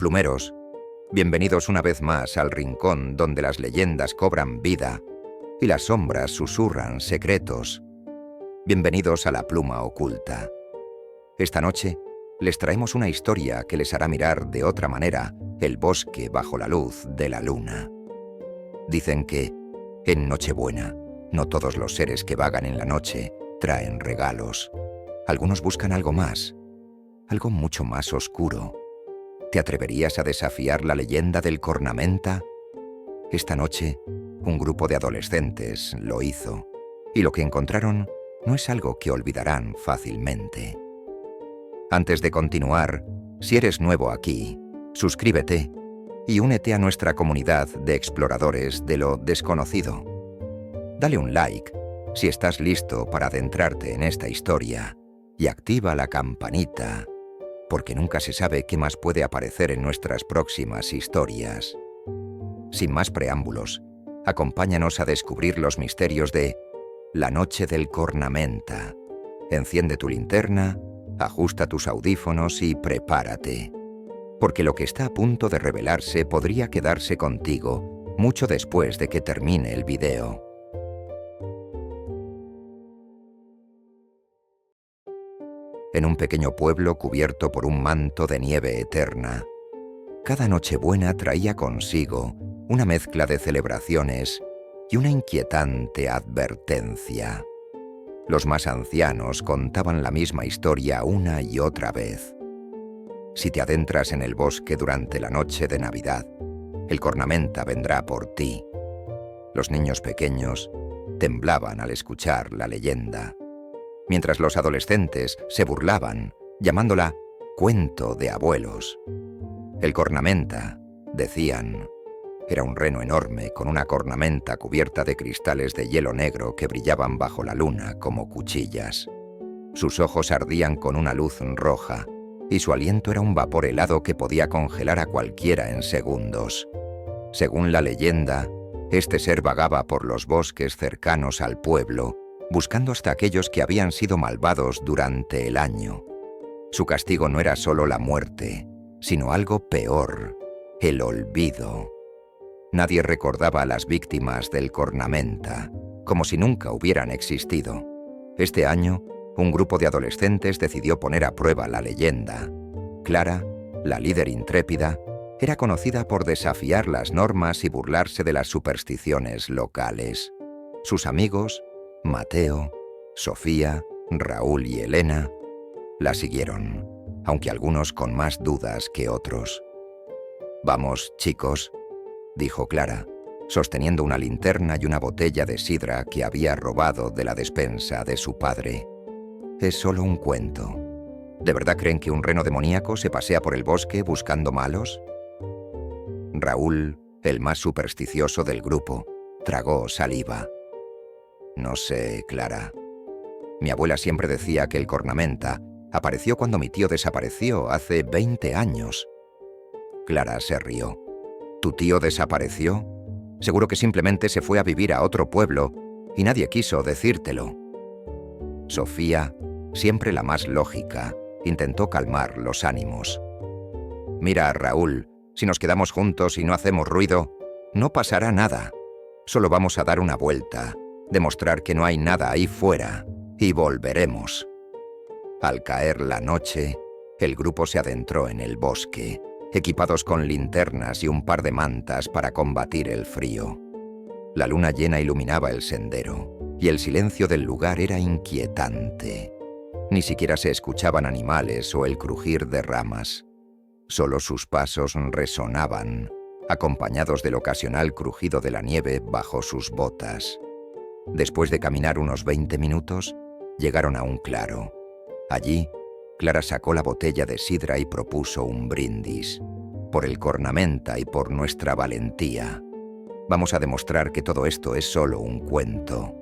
Plumeros, bienvenidos una vez más al rincón donde las leyendas cobran vida y las sombras susurran secretos. Bienvenidos a la pluma oculta. Esta noche les traemos una historia que les hará mirar de otra manera el bosque bajo la luz de la luna. Dicen que, en Nochebuena, no todos los seres que vagan en la noche traen regalos. Algunos buscan algo más, algo mucho más oscuro. ¿Te atreverías a desafiar la leyenda del cornamenta? Esta noche, un grupo de adolescentes lo hizo, y lo que encontraron no es algo que olvidarán fácilmente. Antes de continuar, si eres nuevo aquí, suscríbete y únete a nuestra comunidad de exploradores de lo desconocido. Dale un like si estás listo para adentrarte en esta historia y activa la campanita, porque nunca se sabe qué más puede aparecer en nuestras próximas historias. Sin más preámbulos, acompáñanos a descubrir los misterios de La Noche del Cornamenta. Enciende tu linterna, ajusta tus audífonos y prepárate, porque lo que está a punto de revelarse podría quedarse contigo mucho después de que termine el video. En un pequeño pueblo cubierto por un manto de nieve eterna, cada Nochebuena traía consigo una mezcla de celebraciones y una inquietante advertencia. Los más ancianos contaban la misma historia una y otra vez. Si te adentras en el bosque durante la noche de Navidad, el cornamenta vendrá por ti. Los niños pequeños temblaban al escuchar la leyenda, mientras los adolescentes se burlaban, llamándola cuento de abuelos. El cornamenta, decían, era un reno enorme con una cornamenta cubierta de cristales de hielo negro que brillaban bajo la luna como cuchillas. Sus ojos ardían con una luz roja y su aliento era un vapor helado que podía congelar a cualquiera en segundos. Según la leyenda, este ser vagaba por los bosques cercanos al pueblo, buscando hasta aquellos que habían sido malvados durante el año. Su castigo no era solo la muerte, sino algo peor, el olvido. Nadie recordaba a las víctimas del cornamenta, como si nunca hubieran existido. Este año, un grupo de adolescentes decidió poner a prueba la leyenda. Clara, la líder intrépida, era conocida por desafiar las normas y burlarse de las supersticiones locales. Sus amigos, Mateo, Sofía, Raúl y Elena, la siguieron, aunque algunos con más dudas que otros. «Vamos, chicos», dijo Clara, sosteniendo una linterna y una botella de sidra que había robado de la despensa de su padre. «Es solo un cuento. ¿De verdad creen que un reno demoníaco se pasea por el bosque buscando malos?» Raúl, el más supersticioso del grupo, tragó saliva. «No sé, Clara. Mi abuela siempre decía que el cornamenta apareció cuando mi tío desapareció hace 20 años. Clara se rió. ¿Tu tío desapareció? Seguro que simplemente se fue a vivir a otro pueblo y nadie quiso decírtelo». Sofía, siempre la más lógica, intentó calmar los ánimos. «Mira, Raúl, si nos quedamos juntos y no hacemos ruido, no pasará nada. Solo vamos a dar una vuelta, demostrar que no hay nada ahí fuera, y volveremos». Al caer la noche, el grupo se adentró en el bosque, equipados con linternas y un par de mantas para combatir el frío. La luna llena iluminaba el sendero, y el silencio del lugar era inquietante. Ni siquiera se escuchaban animales o el crujir de ramas. Solo sus pasos resonaban, acompañados del ocasional crujido de la nieve bajo sus botas. Después de caminar unos 20 minutos, llegaron a un claro. Allí, Clara sacó la botella de sidra y propuso un brindis. «Por el cornamenta y por nuestra valentía. Vamos a demostrar que todo esto es solo un cuento».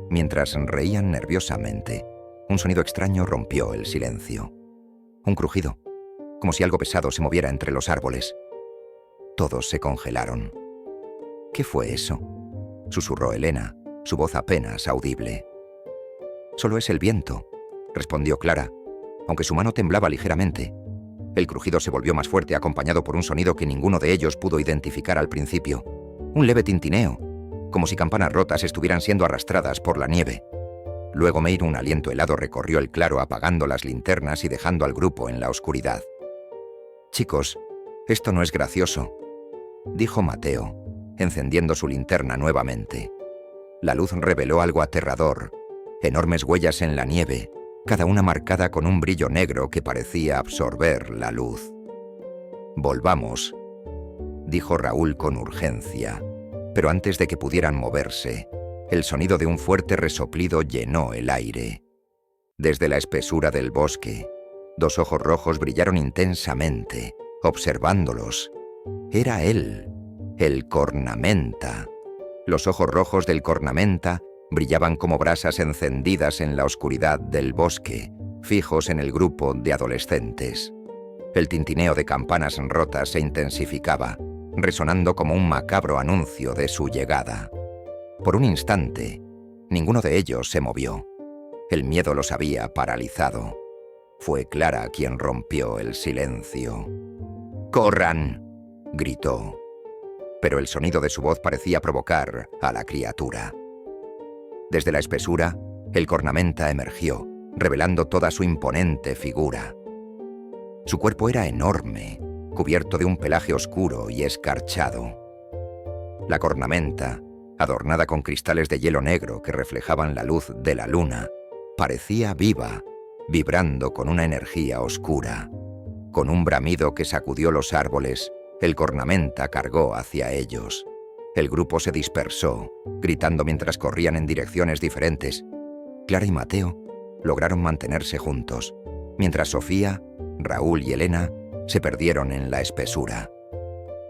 Mientras reían nerviosamente, un sonido extraño rompió el silencio. Un crujido, como si algo pesado se moviera entre los árboles. Todos se congelaron. «¿Qué fue eso?», susurró Elena, su voz apenas audible. «Solo es el viento», respondió Clara, aunque su mano temblaba ligeramente. El crujido se volvió más fuerte, acompañado por un sonido que ninguno de ellos pudo identificar al principio. Un leve tintineo, como si campanas rotas estuvieran siendo arrastradas por la nieve. Luego Meir, un aliento helado, recorrió el claro apagando las linternas y dejando al grupo en la oscuridad. «Chicos, esto no es gracioso», dijo Mateo, encendiendo su linterna nuevamente. La luz reveló algo aterrador, enormes huellas en la nieve, cada una marcada con un brillo negro que parecía absorber la luz. «Volvamos», dijo Raúl con urgencia, pero antes de que pudieran moverse, el sonido de un fuerte resoplido llenó el aire. Desde la espesura del bosque, 2 ojos rojos brillaron intensamente, observándolos. Era él, el cornamenta. Los ojos rojos del cornamenta brillaban como brasas encendidas en la oscuridad del bosque, fijos en el grupo de adolescentes. El tintineo de campanas rotas se intensificaba, resonando como un macabro anuncio de su llegada. Por un instante, ninguno de ellos se movió. El miedo los había paralizado. Fue Clara quien rompió el silencio. «¡Corran!», gritó. Pero el sonido de su voz parecía provocar a la criatura. Desde la espesura, el cornamenta emergió, revelando toda su imponente figura. Su cuerpo era enorme, cubierto de un pelaje oscuro y escarchado. La cornamenta, adornada con cristales de hielo negro que reflejaban la luz de la luna, parecía viva, vibrando con una energía oscura. Con un bramido que sacudió los árboles, el cornamenta cargó hacia ellos. El grupo se dispersó, gritando mientras corrían en direcciones diferentes. Clara y Mateo lograron mantenerse juntos, mientras Sofía, Raúl y Elena se perdieron en la espesura.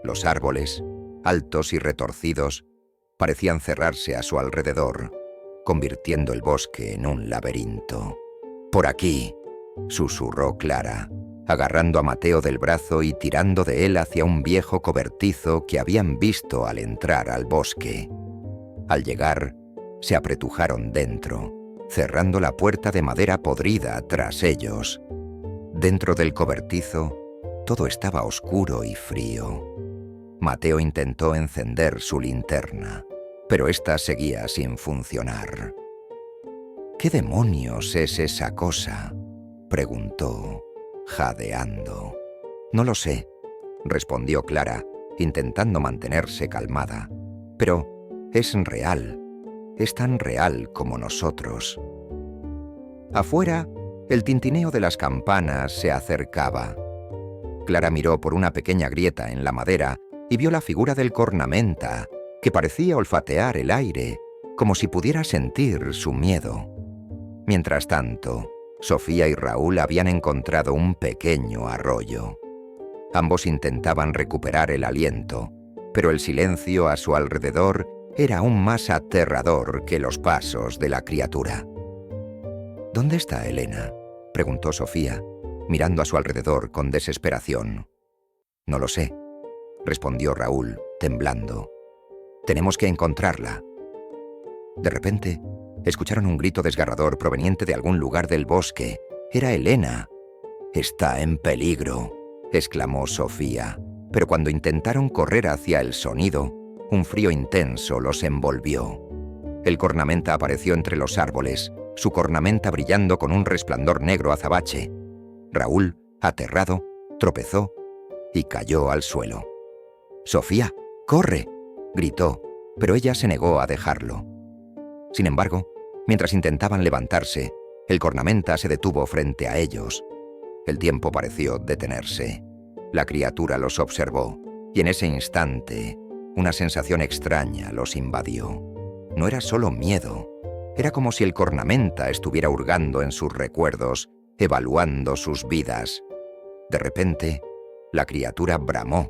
Los árboles, altos y retorcidos, parecían cerrarse a su alrededor, convirtiendo el bosque en un laberinto. «Por aquí», susurró Clara, agarrando a Mateo del brazo y tirando de él hacia un viejo cobertizo que habían visto al entrar al bosque. Al llegar, se apretujaron dentro, cerrando la puerta de madera podrida tras ellos. Dentro del cobertizo, todo estaba oscuro y frío. Mateo intentó encender su linterna, pero ésta seguía sin funcionar. «¿Qué demonios es esa cosa?», preguntó, jadeando. «No lo sé», respondió Clara, intentando mantenerse calmada. «Pero es real, es tan real como nosotros». Afuera, el tintineo de las campanas se acercaba. Clara miró por una pequeña grieta en la madera y vio la figura del cornamenta, que parecía olfatear el aire, como si pudiera sentir su miedo. Mientras tanto, Sofía y Raúl habían encontrado un pequeño arroyo. Ambos intentaban recuperar el aliento, pero el silencio a su alrededor era aún más aterrador que los pasos de la criatura. «¿Dónde está Elena?», preguntó Sofía, mirando a su alrededor con desesperación. «No lo sé», respondió Raúl, temblando. «Tenemos que encontrarla». De repente, escucharon un grito desgarrador proveniente de algún lugar del bosque. Era Elena. «Está en peligro», exclamó Sofía, pero cuando intentaron correr hacia el sonido, un frío intenso los envolvió. El cornamenta apareció entre los árboles, su cornamenta brillando con un resplandor negro azabache. Raúl, aterrado, tropezó y cayó al suelo. «¡Sofía, corre!», gritó, pero ella se negó a dejarlo. Sin embargo, mientras intentaban levantarse, el cornamenta se detuvo frente a ellos. El tiempo pareció detenerse. La criatura los observó, y en ese instante, una sensación extraña los invadió. No era solo miedo, era como si el cornamenta estuviera hurgando en sus recuerdos, evaluando sus vidas. De repente, la criatura bramó,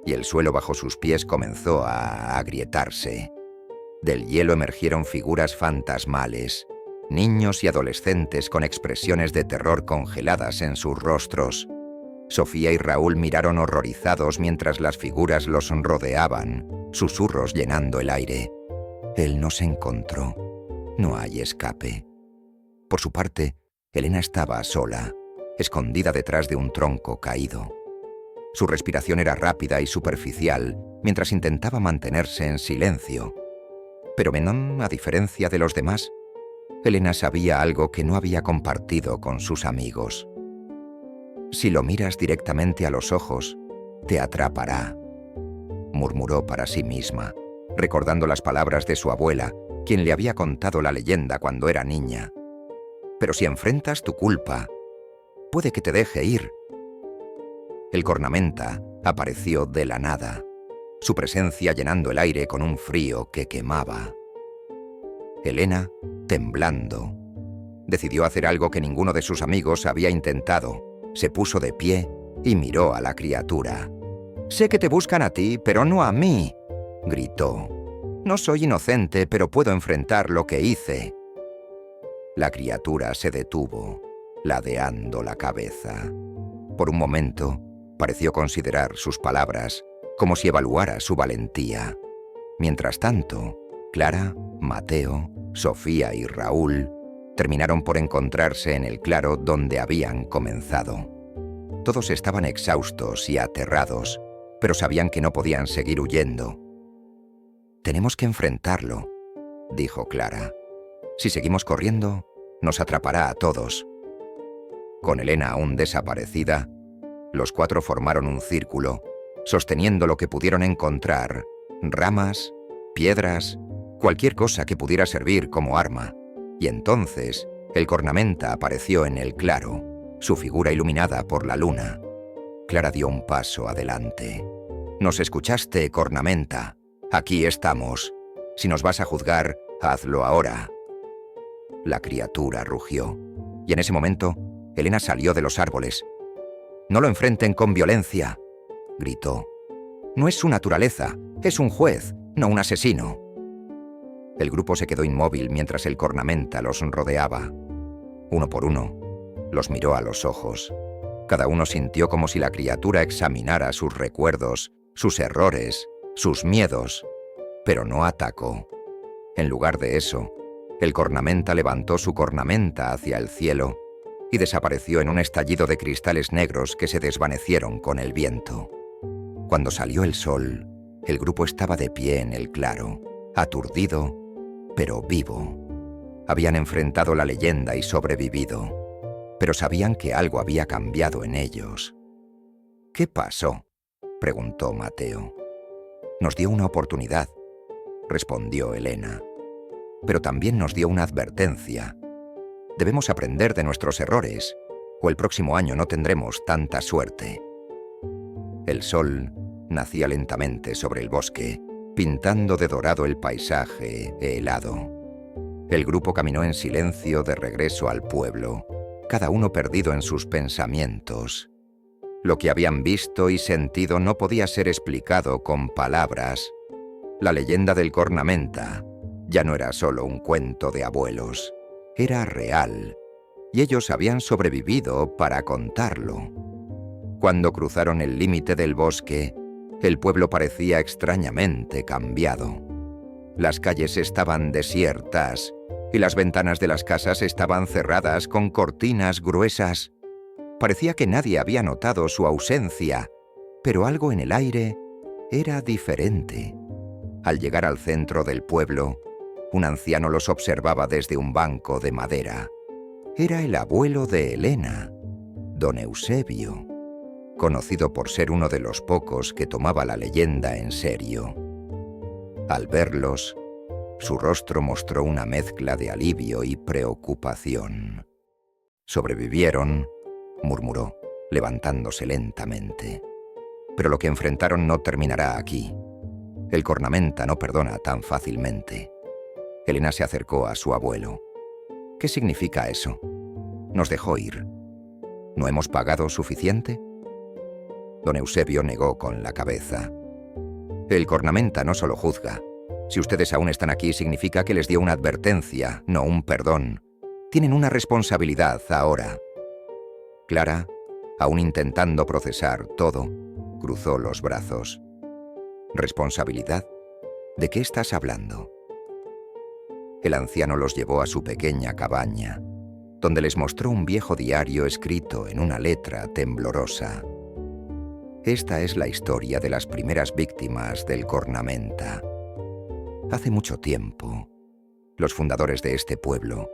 y el suelo bajo sus pies comenzó a agrietarse. Del hielo emergieron figuras fantasmales, niños y adolescentes con expresiones de terror congeladas en sus rostros. Sofía y Raúl miraron horrorizados mientras las figuras los rodeaban, susurros llenando el aire. Él nos encontró. No hay escape. Por su parte, Elena estaba sola. escondida detrás de un tronco caído. Su respiración era rápida y superficial mientras intentaba mantenerse en silencio. Pero Menon, a diferencia de los demás, Elena sabía algo que no había compartido con sus amigos. «Si lo miras directamente a los ojos, te atrapará», murmuró para sí misma, recordando las palabras de su abuela, quien le había contado la leyenda cuando era niña. «Pero si enfrentas tu culpa, puede que te deje ir». El cornamenta apareció de la nada, su presencia llenando el aire con un frío que quemaba. Elena, temblando, decidió hacer algo que ninguno de sus amigos había intentado. Se puso de pie y miró a la criatura. «Sé que te buscan a ti, pero no a mí», gritó. «No soy inocente, pero puedo enfrentar lo que hice». La criatura se detuvo, ladeando la cabeza. Por un momento, pareció considerar sus palabras, como si evaluara su valentía. Mientras tanto, Clara, Mateo, Sofía y Raúl terminaron por encontrarse en el claro donde habían comenzado. Todos estaban exhaustos y aterrados, pero sabían que no podían seguir huyendo. «Tenemos que enfrentarlo», dijo Clara. «Si seguimos corriendo, nos atrapará a todos». Con Elena aún desaparecida, los 4 formaron un círculo, sosteniendo lo que pudieron encontrar: ramas, piedras, cualquier cosa que pudiera servir como arma. Y entonces el cornamenta apareció en el claro, su figura iluminada por la luna. Clara dio un paso adelante. «Nos escuchaste, cornamenta. Aquí estamos. Si nos vas a juzgar, hazlo ahora». La criatura rugió, y en ese momento Elena salió de los árboles. «No lo enfrenten con violencia», gritó. «No es su naturaleza, es un juez, no un asesino». El grupo se quedó inmóvil mientras el cornamenta los rodeaba. Uno por uno, los miró a los ojos. Cada uno sintió como si la criatura examinara sus recuerdos, sus errores, sus miedos, pero no atacó. En lugar de eso, el cornamenta levantó su cornamenta hacia el cielo y desapareció en un estallido de cristales negros que se desvanecieron con el viento. Cuando salió el sol, el grupo estaba de pie en el claro, aturdido, pero vivo. Habían enfrentado la leyenda y sobrevivido, pero sabían que algo había cambiado en ellos. «¿Qué pasó?», preguntó Mateo. «Nos dio una oportunidad», respondió Elena. «Pero también nos dio una advertencia. Debemos aprender de nuestros errores, o el próximo año no tendremos tanta suerte». El sol nacía lentamente sobre el bosque, pintando de dorado el paisaje helado. El grupo caminó en silencio de regreso al pueblo, cada uno perdido en sus pensamientos. Lo que habían visto y sentido no podía ser explicado con palabras. La leyenda del cornamenta ya no era solo un cuento de abuelos, era real, y ellos habían sobrevivido para contarlo. Cuando cruzaron el límite del bosque, el pueblo parecía extrañamente cambiado. Las calles estaban desiertas y las ventanas de las casas estaban cerradas con cortinas gruesas. Parecía que nadie había notado su ausencia, pero algo en el aire era diferente. Al llegar al centro del pueblo, un anciano los observaba desde un banco de madera. Era el abuelo de Elena, don Eusebio, conocido por ser uno de los pocos que tomaba la leyenda en serio. Al verlos, su rostro mostró una mezcla de alivio y preocupación. «Sobrevivieron», murmuró, levantándose lentamente. «Pero lo que enfrentaron no terminará aquí. El cornamenta no perdona tan fácilmente». Elena se acercó a su abuelo. «¿Qué significa eso? Nos dejó ir. ¿No hemos pagado suficiente?». Don Eusebio negó con la cabeza. «El cornamenta no solo juzga. Si ustedes aún están aquí, significa que les dio una advertencia, no un perdón. Tienen una responsabilidad ahora». Clara, aún intentando procesar todo, cruzó los brazos. «¿Responsabilidad? ¿De qué estás hablando?». El anciano los llevó a su pequeña cabaña. donde les mostró un viejo diario escrito en una letra temblorosa. Esta es la historia de las primeras víctimas del cornamenta. Hace mucho tiempo, los fundadores de este pueblo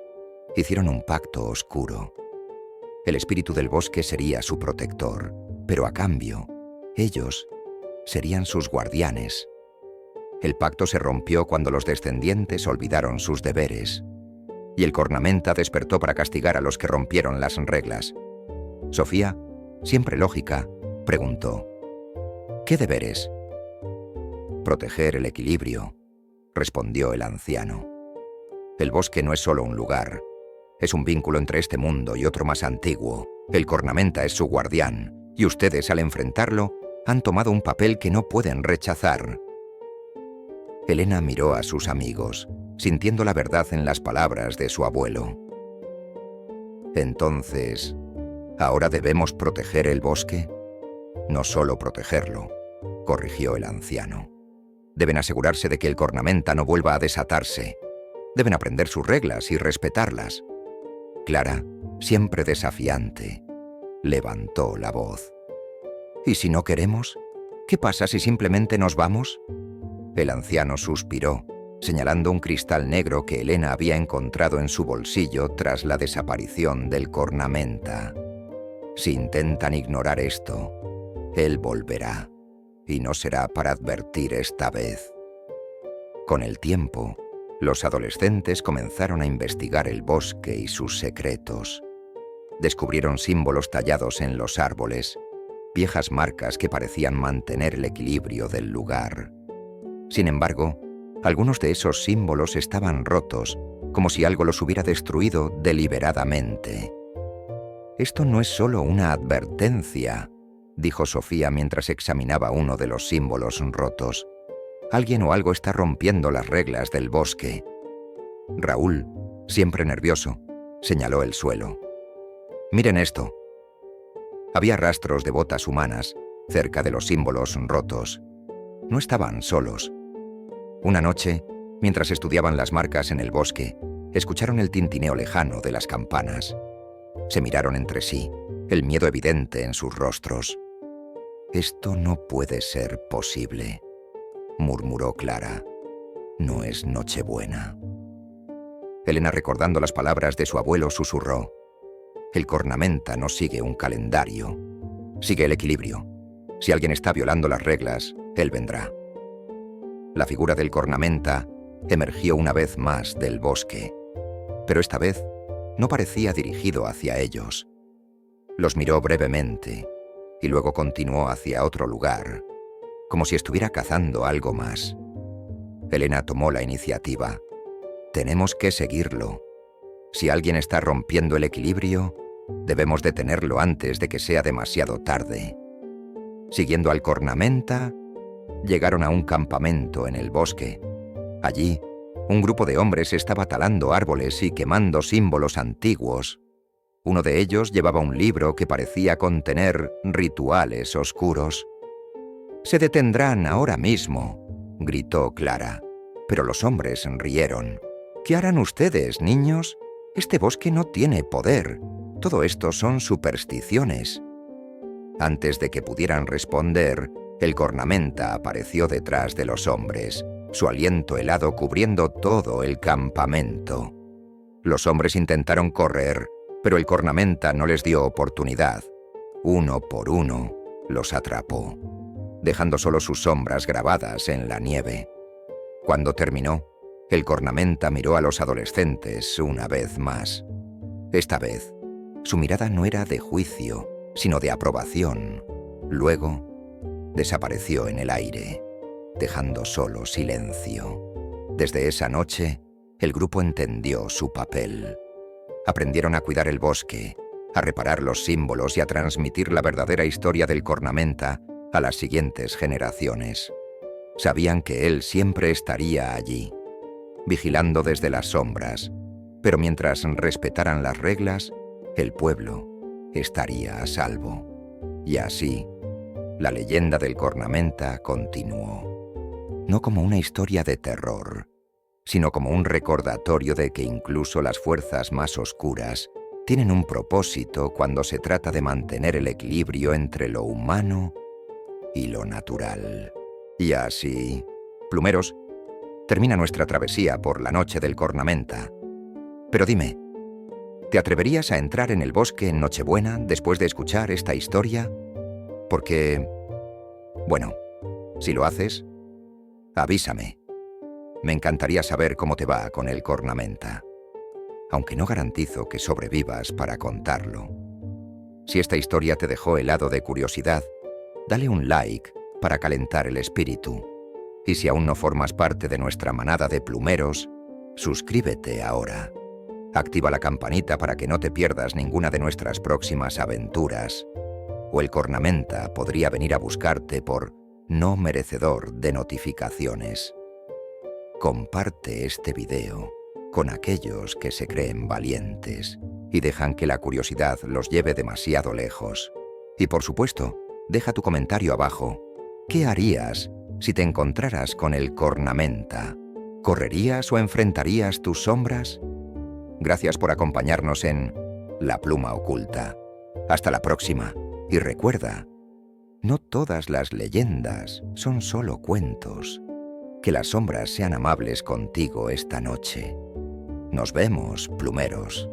hicieron un pacto oscuro. El espíritu del bosque sería su protector, pero a cambio, ellos serían sus guardianes. El pacto se rompió cuando los descendientes olvidaron sus deberes, y el cornamenta despertó para castigar a los que rompieron las reglas. Sofía, siempre lógica, preguntó: ¿qué deberes? Proteger el equilibrio, respondió el anciano. El bosque no es solo un lugar, es un vínculo entre este mundo y otro más antiguo. El cornamenta es su guardián, y ustedes, al enfrentarlo, han tomado un papel que no pueden rechazar. Elena miró a sus amigos, sintiendo la verdad en las palabras de su abuelo. Entonces, ¿ahora debemos proteger el bosque? No solo protegerlo, corrigió el anciano. Deben asegurarse de que el cornamenta no vuelva a desatarse. Deben aprender sus reglas y respetarlas. Clara, siempre desafiante, levantó la voz. ¿Y si no queremos? ¿Qué pasa si simplemente nos vamos? El anciano suspiró, señalando un cristal negro que Elena había encontrado en su bolsillo tras la desaparición del cornamenta. Si intentan ignorar esto, él volverá, y no será para advertir esta vez. Con el tiempo, los adolescentes comenzaron a investigar el bosque y sus secretos. Descubrieron símbolos tallados en los árboles, viejas marcas que parecían mantener el equilibrio del lugar. Sin embargo, algunos de esos símbolos estaban rotos, como si algo los hubiera destruido deliberadamente. «Esto no es solo una advertencia», dijo Sofía mientras examinaba uno de los símbolos rotos. «Alguien o algo está rompiendo las reglas del bosque». Raúl, siempre nervioso, señaló el suelo. «Miren esto». Había rastros de botas humanas cerca de los símbolos rotos. No estaban solos. Una noche, mientras estudiaban las marcas en el bosque, escucharon el tintineo lejano de las campanas. Se miraron entre sí, el miedo evidente en sus rostros. «Esto no puede ser posible», murmuró Clara. «No es Nochebuena». Elena, recordando las palabras de su abuelo, susurró: «El cornamenta no sigue un calendario, sigue el equilibrio. Si alguien está violando las reglas, él vendrá». La figura del cornamenta emergió una vez más del bosque, pero esta vez no parecía dirigido hacia ellos. Los miró brevemente y luego continuó hacia otro lugar, como si estuviera cazando algo más. Elena tomó la iniciativa. «Tenemos que seguirlo. Si alguien está rompiendo el equilibrio, debemos detenerlo antes de que sea demasiado tarde». Siguiendo al cornamenta, llegaron a un campamento en el bosque. Allí, un grupo de hombres estaba talando árboles y quemando símbolos antiguos. Uno de ellos llevaba un libro que parecía contener rituales oscuros. «Se detendrán ahora mismo», gritó Clara, pero los hombres rieron. «¿Qué harán ustedes, niños? Este bosque no tiene poder. Todo esto son supersticiones». Antes de que pudieran responder, el cornamenta apareció detrás de los hombres, su aliento helado cubriendo todo el campamento. Los hombres intentaron correr, pero el cornamenta no les dio oportunidad. Uno por uno, los atrapó, dejando solo sus sombras grabadas en la nieve. Cuando terminó, el cornamenta miró a los adolescentes una vez más. Esta vez, su mirada no era de juicio, sino de aprobación. Luego, desapareció en el aire, dejando solo silencio. Desde esa noche, el grupo entendió su papel. Aprendieron a cuidar el bosque, a reparar los símbolos y a transmitir la verdadera historia del cornamenta a las siguientes generaciones. Sabían que él siempre estaría allí, vigilando desde las sombras, pero mientras respetaran las reglas, el pueblo estaría a salvo. Y así, la leyenda del cornamenta continuó. No como una historia de terror, sino como un recordatorio de que incluso las fuerzas más oscuras tienen un propósito cuando se trata de mantener el equilibrio entre lo humano y lo natural. Y así, plumeros, termina nuestra travesía por la noche del Cornamenta. Pero dime, ¿te atreverías a entrar en el bosque en Nochebuena después de escuchar esta historia? Porque, bueno, si lo haces, avísame. Me encantaría saber cómo te va con el Cornamenta, aunque no garantizo que sobrevivas para contarlo. Si esta historia te dejó helado de curiosidad, dale un like para calentar el espíritu. Y si aún no formas parte de nuestra manada de plumeros, suscríbete ahora. Activa la campanita para que no te pierdas ninguna de nuestras próximas aventuras, o el Cornamenta podría venir a buscarte por no merecedor de notificaciones. Comparte este video con aquellos que se creen valientes y dejan que la curiosidad los lleve demasiado lejos. Y por supuesto, deja tu comentario abajo. ¿Qué harías si te encontraras con el Cornamenta? ¿Correrías o enfrentarías tus sombras? Gracias por acompañarnos en La Pluma Oculta. Hasta la próxima. Y recuerda, no todas las leyendas son solo cuentos. Que las sombras sean amables contigo esta noche. Nos vemos, plumeros.